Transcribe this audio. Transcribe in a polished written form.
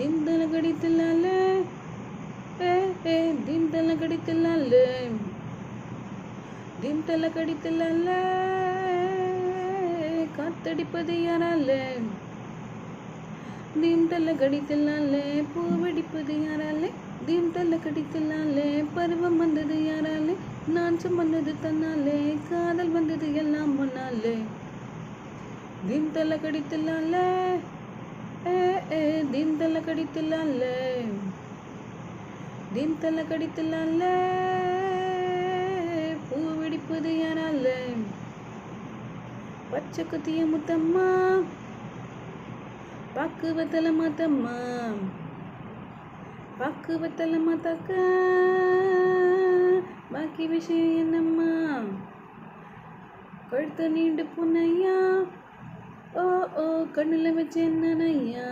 Thiem தல கடித்துலாலே ஏ ஏ Thiem தல கடித்துலாலே Thiem தல கடித்துலாலே காத்தடிப்பது யாராலே திம் தல கடித்துலாலே பூ வெடிப்பது யாராலே திம் தல கடித்துலாலே பருவம் வந்தது யாராலே நான் சுமந்தது தன்னாலே காதல் வந்தது எல்லாம் முன்னாலே திம் தல கடித்துலாலே ஏ ஏ திம் தல கடித்துலாலே திம் தல கடித்துலாலே பூ வெடிப்பது யாராலே பச்சை குத்திய முத்தம்மா பக்குவத்தல மாத்தம்மா பக்குவத்தல மாத்தாக்க பாக்கி விஷயம் என்னம்மா கழுத்த நீண்டு புன்னையா ஓ ஓ கண்ணுல வச்சு என்னையா